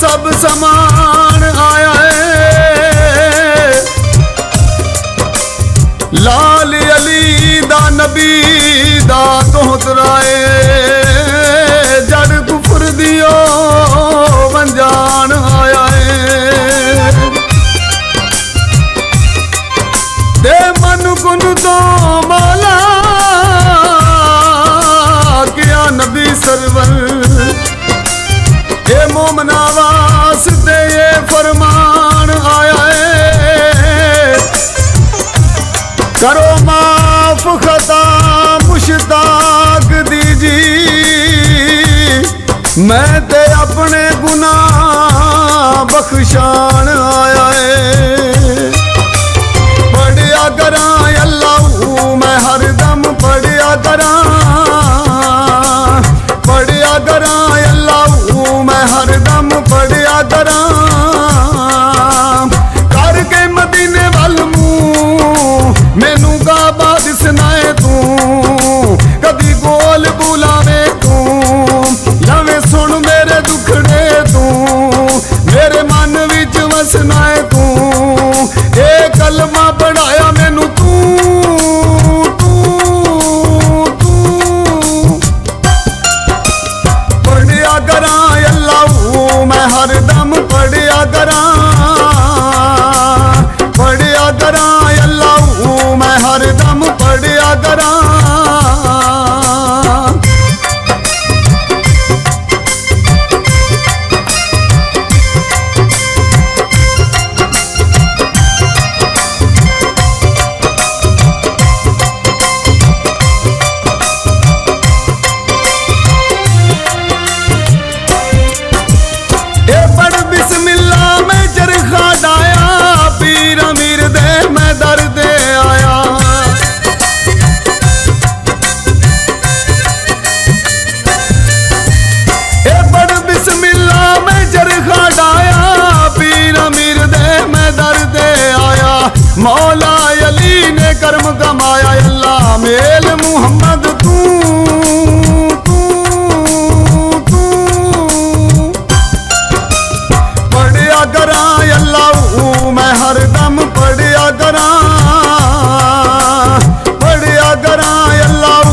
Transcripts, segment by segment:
सब समान आया है। लाल अली दा नबी दा दोहतराए जड़ कुफर दियो बंजान आया है। दे मन गुन तो माला क्या नबी सरवर ये मोमना वास्ते ये फरमान आया है। करो माफ खता मुश्ताक दीजी मैं ते अपने गुनाह बख्शान आया है। पढ़िया करा अल्लाह मैं हरदम पढ़िया करा, पढ़िया करा अल्लाह मैं हरदम पढ़िया करा। करके मदीने वल मुंह मैनू काबा दिसनाए तू, कदी गोल बुलावे तू, लवे सुन मेरे दुखड़े तू, मेरे मन विच वसना है तू। ए कलमा पढ़ाया मैनू तू, तू तू पढ़िया करा अल्लाह मैं हरदम पढ़िया करा, पढ़िया करा अल्लाह मैं हरदम पढ़िया करा। मौला अली ने कर्म कमाया अल्लाह मेल मुहम्मद तू, तू तू पढ़िया करा अल्लाह मैं हरदम पढ़िया करा, पढ़िया करा अल्लाह।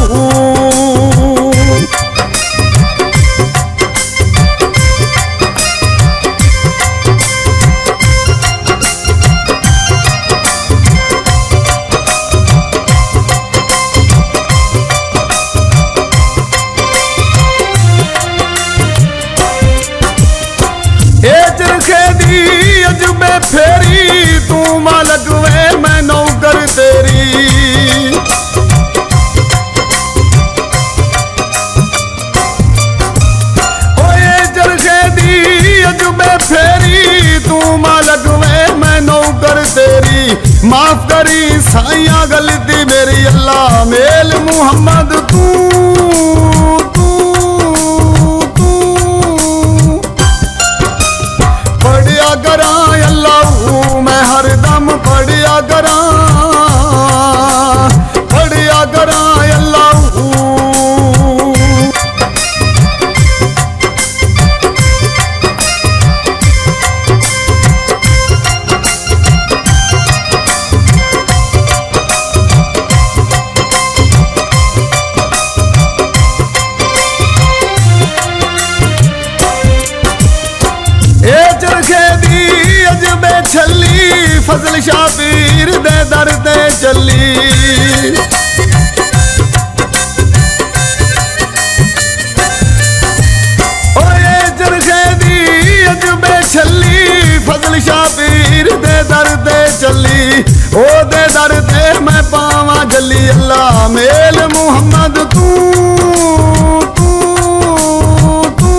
अजबे फेरी तू मालक वे मैं नौकर तेरी, ओए जरखे दी अजबे फेरी तू मालक वे मैं नौकर तेरी। माफ करी साइया गलती मेरी अल्लाह मेल मुहम्मद तू, तू तू पढ़िया करा अल्लाह मैं हरदम पढ़िया करा, पढ़िया करा अल्लाह। छली फजल शाबीर दे दर दे चली, ओए जरखे दी अजबे छली फजल शाबीर दे दर दे चली। ओ दे दर दे मैं पावा जली अल्लाह मेल मुहम्मद तू, तू तू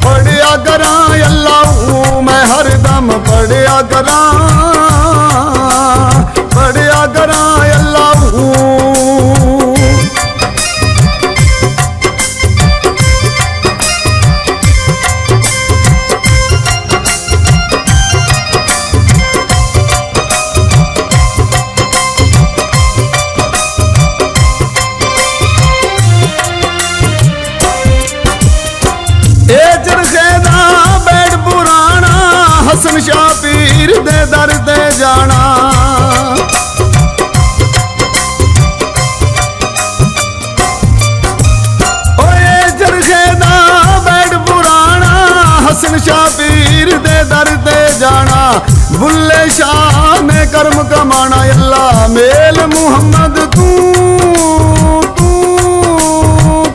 पढ़िया करा अल्लाह मैं हरदम पढ़िया करा, पढ़िया करा अल्लाह। हसन शाह पीर दे दर ते जाना। ओए चरखे दा बैठ पुराना हसन शाह पीर दे दर ते जाना। बुल्ले शाह ने कर्म कमाना अल्लाह मेल मुहम्मद तू तू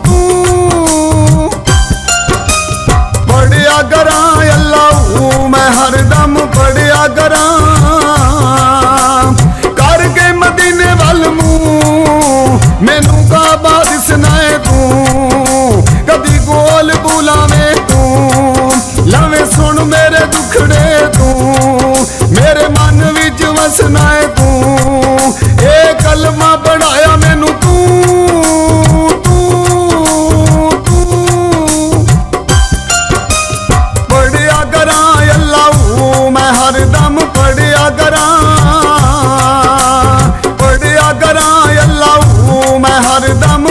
तू पढ़िया करा अल्लाह मैं हरदम पढ़िया करा। करके मदीने वल मुंह मैनू काबा दिसनाए तू कदी कोल बुलावे तू लवे सुन मेरे दुखड़े तू मेरे मन विच वसना है तू ए कलमा बढ़ाया मैनू तू तू तू पढ़िया करा अल्लाह मैं हरदम पढ़िया करा। पढ़िया करा अल्लाह मैं हरदम